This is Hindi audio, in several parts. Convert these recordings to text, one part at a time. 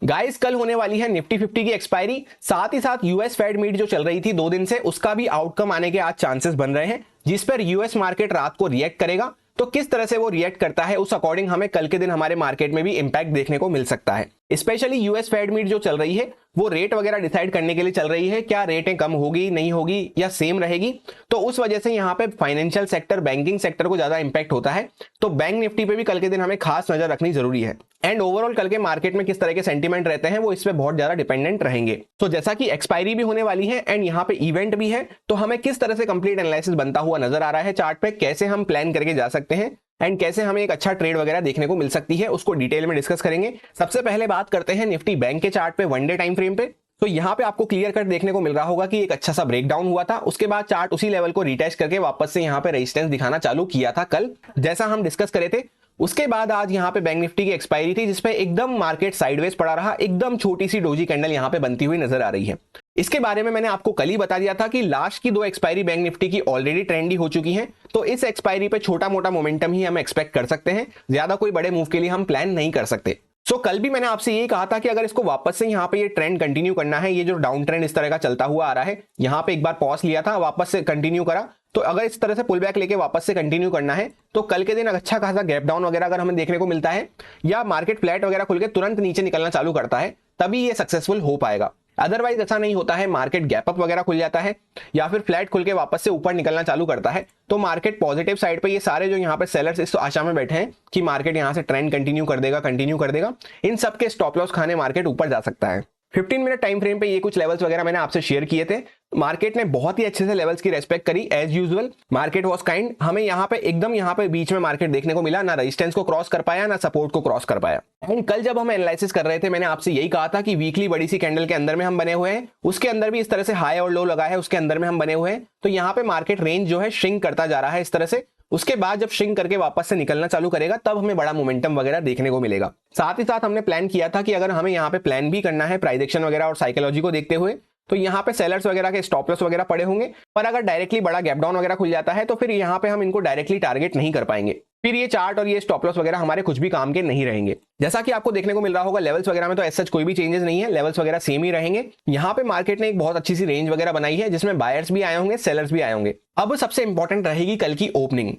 गाइस कल होने वाली है निफ्टी 50 की एक्सपायरी, साथ ही साथ यूएस फेड मीट जो चल रही थी 2 दिन से, उसका भी आउटकम आने के आज चांसेस बन रहे हैं, जिस पर यूएस मार्केट रात को रिएक्ट करेगा। तो किस तरह से वो रिएक्ट करता है उस अकॉर्डिंग हमें कल के दिन हमारे मार्केट में भी इंपैक्ट देखने को मिल सकता है। स्पेशली यूएस फेड मीट जो चल रही है वो रेट वगैरह डिसाइड करने के लिए चल रही है, क्या रेटें कम होगी नहीं होगी या सेम रहेगी। तो उस वजह से यहाँ पे फाइनेंशियल सेक्टर, बैंकिंग सेक्टर को ज्यादा इंपैक्ट होता है। तो बैंक निफ्टी पे भी कल के दिन हमें खास नजर रखनी जरूरी है। एंड ओवरऑल कल के मार्केट में किस तरह के सेंटीमेंट रहते हैं वो इस पे बहुत ज्यादा डिपेंडेंट रहेंगे। तो जैसा कि एक्सपायरी भी होने वाली है एंड यहाँ पे इवेंट भी है, तो हमें किस तरह से कंप्लीट एनालिसिस बनता हुआ नजर आ रहा है चार्ट पे, कैसे हम प्लान करके जा सकते हैं एंड कैसे हमें एक अच्छा ट्रेड वगैरह देखने को मिल सकती है, उसको डिटेल में डिस्कस करेंगे। सबसे पहले बात करते हैं निफ्टी बैंक के चार्ट पे, वन डे टाइम फ्रेम पे। तो यहाँ पे आपको क्लियर कट देखने को मिल रहा होगा कि एक अच्छा सा ब्रेकडाउन हुआ था, उसके बाद चार्ट उसी लेवल को रिटेस्ट करके वापस से यहाँ पे रेजिस्टेंस दिखाना चालू किया था कल, जैसा हम डिस्कस करे थे। उसके बाद आज यहाँ पे बैंक निफ्टी की एक्सपायरी थी, जिसपे एकदम मार्केट साइडवेज पड़ा रहा, एकदम छोटी सी डोजी कैंडल यहाँ पे बनती हुई नजर आ रही है। इसके बारे में मैंने आपको कल ही बता दिया था कि लास्ट की 2 एक्सपायरी बैंक निफ्टी की ऑलरेडी ट्रेंडी हो चुकी हैं, तो इस एक्सपायरी पे छोटा मोटा मोमेंटम ही हम एक्सपेक्ट कर सकते हैं, ज्यादा कोई बड़े मूव के लिए हम प्लान नहीं कर सकते। कल भी मैंने आपसे यही कहा था कि अगर इसको वापस से यहाँ पे ये ट्रेंड कंटिन्यू करना है, ये जो डाउन ट्रेंड इस तरह का चलता हुआ आ रहा है, यहाँ पे एक बार पॉज लिया था, वापस से कंटिन्यू करा, तो अगर इस तरह से पुल बैक लेके वापस से कंटिन्यू करना है तो कल के दिन अच्छा खासा गैप डाउन वगैरह अगर हमें देखने को मिलता है या मार्केट फ्लैट वगैरह खुल के तुरंत नीचे निकलना चालू करता है, तभी ये सक्सेसफुल हो पाएगा। अदरवाइज ऐसा नहीं होता है, मार्केट गैप अप वगैरह खुल जाता है या फिर फ्लैट खुल के वापस से ऊपर निकलना चालू करता है, तो मार्केट पॉजिटिव साइड पे, ये सारे जो यहाँ पे सेलर्स इस आशा में बैठे हैं कि मार्केट यहाँ से ट्रेंड कंटिन्यू कर देगा, इन सब के स्टॉप लॉस खाने मार्केट ऊपर जा सकता है। 15 मिनट टाइम फ्रेम पे ये कुछ लेवल्स वगैरह मैंने आपसे शेयर किए थे। मार्केट ने बहुत ही अच्छे से लेवल्स की रेस्पेक्ट करी as usual, market was kind. हमें यहाँ पे बीच में मार्केट देखने को मिला, ना रेजिस्टेंस को क्रॉस कर पाया ना सपोर्ट को क्रॉस कर पाया। एंड कल जब हम एनालिसिस कर रहे थे मैंने आपसे यही कहा था कि वीकली बड़ी सी कैंडल के अंदर में हम बने हुए हैं, उसके अंदर भी इस तरह से हाई और लो लगा है, उसके अंदर में हम बने हुए हैं। तो यहाँ पे मार्केट रेंज जो है श्रिंक करता जा रहा है इस तरह से, उसके बाद जब श्रिंक करके वापस से निकलना चालू करेगा तब हमें बड़ा मोमेंटम वगैरह देखने को मिलेगा। साथ ही साथ हमने प्लान किया था कि अगर हमें यहाँ पे प्लान भी करना है प्राइस एक्शन वगैरह और साइकोलॉजी को देखते हुए, तो यहाँ पे सेलर्स वगैरह के स्टॉप लॉस वगैरह पड़े होंगे, पर अगर डायरेक्टली बड़ा गैप डाउन वगैरह खुल जाता है तो फिर यहाँ पे हम इनको डायरेक्टली टारगेट नहीं कर पाएंगे, फिर ये चार्ट और ये स्टॉप लॉस वगैरह हमारे कुछ भी काम के नहीं रहेंगे। जैसा कि आपको देखने को मिल रहा होगा लेवल्स वगैरह में तो ऐसा कोई भी चेंजेस नहीं है, लेवल्स वगैरह सेम ही रहेंगे। यहाँ पे मार्केट ने एक बहुत अच्छी सी रेंज वगैरह बनाई है जिसमें बायर्स भी आए होंगे, सेलर्स भी आए होंगे। अब सबसे इंपॉर्टेंट रहेगी कल की ओपनिंग।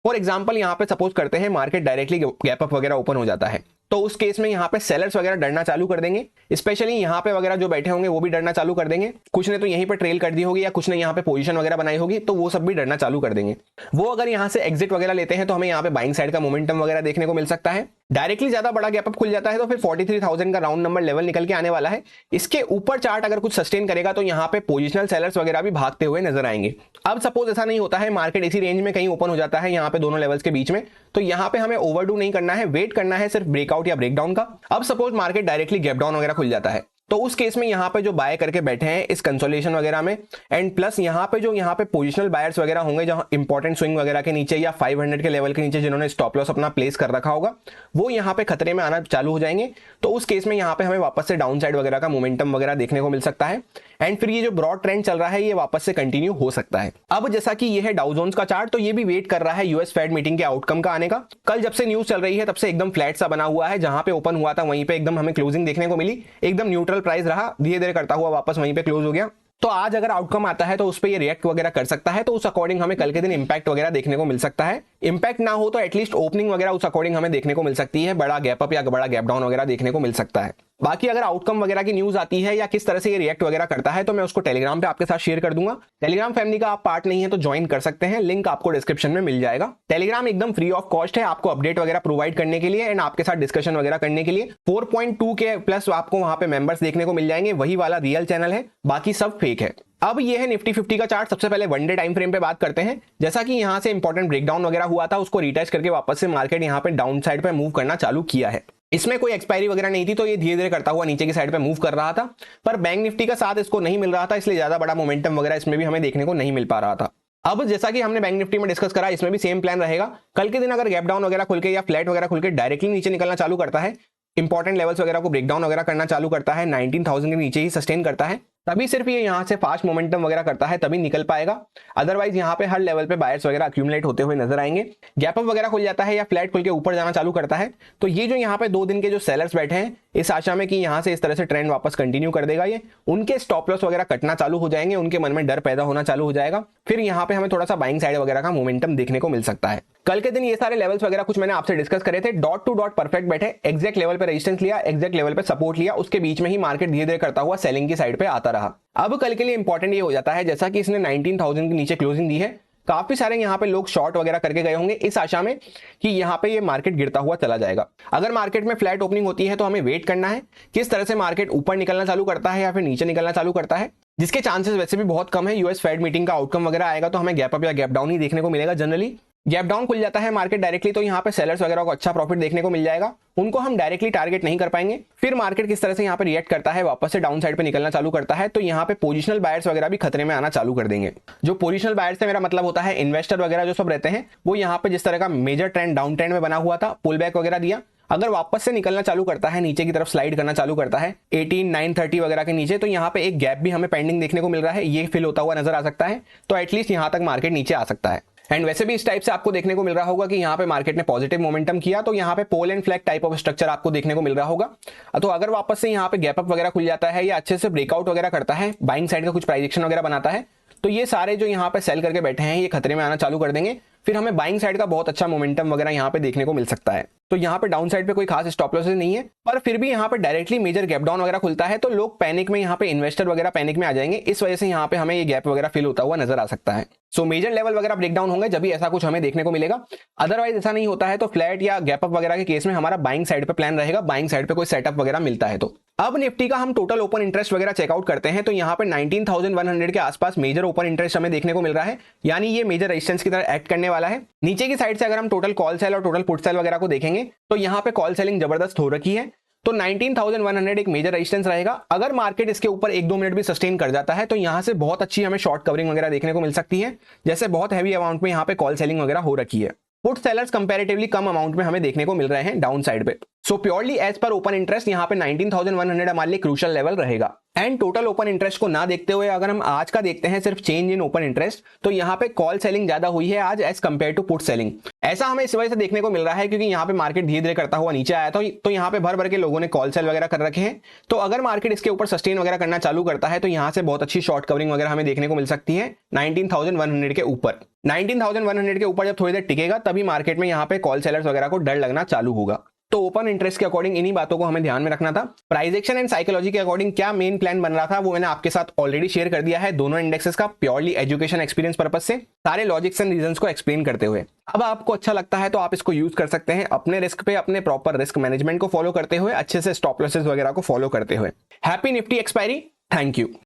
फॉर एग्जाम्पल यहाँ पे सपोज करते हैं मार्केट डायरेक्टली गैप अप वगैरह ओपन हो जाता है, तो उस केस में यहाँ पे सेलर्स वगैरह डरना चालू कर देंगे, स्पेशली यहाँ पे वगैरह जो बैठे होंगे वो भी डरना चालू कर देंगे। कुछ ने तो यहीं पे ट्रेल कर दी होगी या कुछ ने यहाँ पे पोजीशन वगैरह बनाई होगी, तो वो सब भी डरना चालू कर देंगे। वो अगर यहाँ से एग्जिट वगैरह लेते हैं तो हमें यहाँ पे बाइंग साइड का मोमेंटम वगैरह देखने को मिल सकता है। डायरेक्टली ज्यादा बड़ा गैप अप खुल जाता है तो फिर 43,000 का राउंड नंबर लेवल निकल के आने वाला है। इसके ऊपर चार्ट अगर कुछ सस्टेन करेगा तो यहाँ पे पोजिशनल सेलर्स वगैरह भी भागते हुए नजर आएंगे। अब सपोज ऐसा नहीं होता है, मार्केट इसी रेंज में कहीं ओपन हो जाता है यहाँ पे दोनों लेवल्स के बीच में, तो यहाँ पे हमें ओवरडू नहीं करना है, वेट करना है सिर्फ ब्रेकआउट या ब्रेकडाउन का। अब suppose market directly gap down वगैरह खुल जाता है, तो उस केस में यहाँ पे जो बाय करके बैठे हैं इस कंसोलिडेशन वगैरह में, एंड प्लस यहाँ पे पोजिशनल बायर्स वगैरह होंगे जहां इंपॉर्टेंट स्विंग वगैरह के नीचे या 500 के लेवल के नीचे जिन्होंने स्टॉप लॉस अपना प्लेस कर रखा होगा, वो यहाँ पे खतरे में आना चालू हो जाएंगे। तो उस केस में यहाँ पे हमें वापस से डाउन साइड वगैरह का मोमेंटम वगैरह देखने को मिल सकता है, एंड फिर ये जो ब्रॉड ट्रेंड चल रहा है ये वापस से कंटिन्यू हो सकता है। अब जैसा कि ये है डाउ जोन्स का चार्ट, तो ये भी वेट कर रहा है यूएस फेड मीटिंग के आउटकम का आने का। कल जब से न्यूज चल रही है तब से एकदम फ्लैट सा बना हुआ है, जहां पे ओपन हुआ था वहीं पे एकदम हमें क्लोजिंग देखने को मिली, एकदम न्यूट्रल प्राइस रहा, धीरे धीरे करता हुआ वापस वहीं पे क्लोज हो गया। तो आज अगर आउटकम आता है तो उस पर ये रिएक्ट वगैरह कर सकता है, तो उस अकॉर्डिंग हमें कल के दिन इंपैक्ट वगैरह देखने को मिल सकता है। इंपैक्ट ना हो तो एटलीस्ट ओपनिंग वगैरह उस अकॉर्डिंग हमें देखने को मिल सकती है, बड़ा गैप अप या बड़ा गैप डाउन वगैरह देखने को मिल सकता है। बाकी अगर आउटकम वगैरह की न्यूज आती है या किस तरह से ये रिएक्ट वगैरह करता है तो मैं उसको टेलीग्राम पे आपके साथ शेयर कर दूंगा। टेलीग्राम फैमिली का आप पार्ट नहीं है तो ज्वाइन कर सकते हैं, लिंक आपको डिस्क्रिप्शन में मिल जाएगा। टेलीग्राम एकदम फ्री ऑफ कॉस्ट है आपको अपडेट वगैरह प्रोवाइड करने के लिए एंड आपके साथ डिस्कशन वगैरह करने के लिए। 4.2 के प्लस आपको वहां पे मेंबर्स देखने को मिल जाएंगे, वही वाला रियल चैनल है, बाकी सब फेक है। अब ये है निफ्टी 50 का चार्ट। सबसे पहले वन डे टाइम फ्रेम पे बात करते हैं। जैसा कि यहां से इंपॉर्टेंट ब्रेकडाउन वगैरह हुआ था, उसको रिटेस्ट करके वापस से मार्केट यहां पे डाउन साइड पे मूव करना चालू किया है। इसमें कोई एक्सपायरी वगैरह नहीं थी तो ये धीरे धीरे करता हुआ नीचे की साइड पे मूव कर रहा था, पर बैंक निफ्टी का साथ इसको नहीं मिल रहा था, इसलिए ज्यादा बड़ा मोमेंटम वगैरह इसमें भी हमें देखने को नहीं मिल पा रहा था। अब जैसा कि हमने बैंक निफ्टी में डिस्कस करा, इसमें भी सेम प्लान रहेगा। कल के दिन अगर गैप डाउन वगैरह खुल के या फ्लैट वगैरह खुल के डायरेक्टली नीचे निकलना चालू करता है, इंपॉर्टेंट लेवल्स वगैरह को ब्रेकडाउन वगैरह करना चालू करता है, 19,000 के नीचे ही सस्टेन करता है, तभी सिर्फ ये यहाँ से फास्ट मोमेंटम वगैरह करता है तभी निकल पाएगा। अदरवाइज यहाँ पे हर लेवल पे बायर्स वगैरह अक्यूमुलेट होते हुए नजर आएंगे। गैप अप वगैरह खुल जाता है या फ्लैट खुल के ऊपर जाना चालू करता है, तो ये जो यहाँ पे 2 दिन के जो सेलर्स बैठे हैं इस आशा में कि यहां से इस तरह से ट्रेंड वापस कंटिन्यू कर देगा ये, उनके स्टॉप लॉस वगैरह कटना चालू हो जाएंगे, उनके मन में डर पैदा होना चालू हो जाएगा, फिर यहाँ पे हमें थोड़ा सा बाइंग साइड वगैरह का मोमेंटम देखने को मिल सकता है। कल के दिन ये सारे लेवल्स वगैरह कुछ मैंने आपसे डिस्कस करे थे, डॉट टू डॉट परफेक्ट बैठे, एग्जैक्ट लेवल पे रेजिस्टेंस लिया, एग्जैक्ट लेवल पे सपोर्ट लिया, उसके बीच में ही मार्केट धीरे धीरे करता हुआ सेलिंग की साइड पे आता रहा। अब कल के लिए इंपॉर्टेंट ये हो जाता है, जैसा कि इसने 19,000 के नीचे क्लोजिंग दी है, काफी सारे यहाँ पे लोग शॉर्ट वगैरह करके गए होंगे इस आशा में कि यहाँ पे ये मार्केट गिरता हुआ चला जाएगा। अगर मार्केट में फ्लैट ओपनिंग होती है तो हमें वेट करना है किस तरह से मार्केट ऊपर निकलना चालू करता है या फिर नीचे निकलना चालू करता है, जिसके चांसेस वैसे भी बहुत कम है। यूएस फेड मीटिंग का आउटकम वगैरह आएगा तो हमें गैप अप या गैप डाउन ही देखने को मिलेगा। जनरली गैप डाउन खुल जाता है मार्केट डायरेक्टली तो यहाँ पे सेलर्स वगैरह को अच्छा प्रॉफिट देखने को मिल जाएगा, उनको हम डायरेक्टली टारगेट नहीं कर पाएंगे। फिर मार्केट किस तरह से यहाँ पे रिएक्ट करता है, वापस से डाउन साइड पे निकलना चालू करता है तो यहाँ पे पोजिशनल बायर्स वगैरह भी खतरे में आना चालू कर देंगे। जो पोजिशनल बायर्स से मेरा मतलब होता है इन्वेस्टर वगैरह जो सब रहते हैं, वो यहाँ पे जिस तरह का मेजर ट्रेंड डाउन ट्रेंड में बना हुआ था, पुल बैक वगैरह दिया, अगर वापस से निकलना चालू करता है, नीचे की तरफ स्लाइड करना चालू करता है 18,930 वगैरह के नीचे, तो यहाँ पे एक गैप भी हमें पेंडिंग देखने को मिल रहा है, ये फिल होता हुआ नजर आ सकता है, तो एटलीस्ट यहाँ तक मार्केट नीचे आ सकता है। एंड वैसे भी इस टाइप से आपको देखने को मिल रहा होगा कि यहाँ पे मार्केट ने पॉजिटिव मोमेंटम किया तो यहाँ पे pole and flag type of structure आपको देखने को मिल रहा होगा। तो अगर वापस से यहाँ पे गैप अप वगैरह खुल जाता है या अच्छे से ब्रेकआउट वगैरह करता है, बाइंग साइड का कुछ प्राइस एक्शन वगैरह बनाता है, तो ये सारे जो यहाँ पे सेल करके बैठे हैं ये खतरे में आना चालू कर देंगे, फिर हमें बाइंग साइड का बहुत अच्छा मोमेंटम वगैरह यहाँ पे देखने को मिल सकता है। तो यहाँ पे डाउन साइड पे कोई खास स्टॉप लॉसेस नहीं है, पर फिर भी यहाँ पे डायरेक्टली मेजर गैप डाउन वगैरह खुलता है तो लोग पैनिक में, यहाँ पे इन्वेस्टर वगैरह पैनिक में आ जाएंगे, इस वजह से यहाँ पे हमें ये गैप वगैरह फिल होता हुआ नजर आ सकता है। सो मेजर लेवल वगैरह ब्रेकडाउन होंगे जब भी ऐसा कुछ हमें देखने को मिलेगा, अदरवाइज ऐसा नहीं होता है तो फ्लैट या गैप अप वगैरह के केस में हमारा बाइंग साइड पे प्लान रहेगा, बाइंग साइड पे कोई सेटअप वगैरह मिलता है तो। अब निफ्टी का हम टोटल ओपन इंटरेस्ट वगैरह चेकआउट करते हैं तो यहाँ पे 19,100 के आसपास मेजर ओपन इंटरेस्ट हमें देखने को मिल रहा है, यानी ये मेजर रेजिस्टेंस की तरह एक्ट करने वाला है। नीचे की साइड से अगर हम टोटल कॉल सेल और टोटल पुट सेल वगैरह को देखेंगे तो यहाँ पे कॉल सेलिंग जबरदस्त हो रखी है, तो 19,100 एक मेजर रेजिस्टेंस रहेगा। अगर मार्केट इसके ऊपर 1-2 मिनट भी सस्टेन कर जाता है तो यहाँ से बहुत अच्छी हमें शॉर्ट कवरिंग वगैरह देखने को मिल सकती है, जैसे बहुत हैवी अमाउंट में यहाँ पे कॉल सेलिंग वगैरह हो रखी है। पुट सेलर्स कंपैरेटिवली कम अमाउंट में हमें देखने को मिल रहे हैं डाउन साइड पे। So purely as per open interest यहाँ पे 19,100 हमारे लिए क्रूशियल लेवल रहेगा। एंड टोटल ओपन इंटरेस्ट को ना देखते हुए अगर हम आज का देखते हैं सिर्फ चेंज इन ओपन इंटरेस्ट, तो यहाँ पे कॉल सेलिंग ज्यादा हुई है आज as compare to put selling. ऐसा हमें इस वजह से देखने को मिल रहा है क्योंकि यहाँ पे मार्केट धीरे धीरे करता हुआ नीचे आया था, तो यहाँ पे भर भर के लोगों ने कॉल सेल वगैरह कर रखे हैं। तो अगर मार्केट इसके ऊपर सस्टेन वगैरह करना चालू करता है तो यहाँ से बहुत अच्छी शॉर्ट कवरिंग वगैरह हमें देखने को मिल सकती है 19,100 के ऊपर। 19,100 के ऊपर जब थोड़ी देर टिकेगा तभी मार्केट में यहाँ पे कॉल सेलर्स वगैरह को डर लगना चालू होगा। तो ओपन इंटरेस्ट के अकॉर्डिंग इन्हीं बातों को हमें ध्यान में रखना था। प्राइस एक्शन एंड साइकोलॉजी के अकॉर्डिंग क्या मेन प्लान बन रहा था वो मैंने आपके साथ ऑलरेडी शेयर कर दिया है, दोनों इंडेक्सेस का प्योरली एजुकेशन एक्सपीरियंस पर्पज से, सारे लॉजिक्स एंड रीजंस को एक्सप्लेन करते हुए। अब आपको अच्छा लगता है तो आप इसको यूज कर सकते हैं अपने रिस्क पे, अपने प्रॉपर रिस्क मैनेजमेंट को फॉलो करते हुए, अच्छे से स्टॉप लॉसेस वगैरह को फॉलो करते हुए। Happy Nifty expiry, thank you.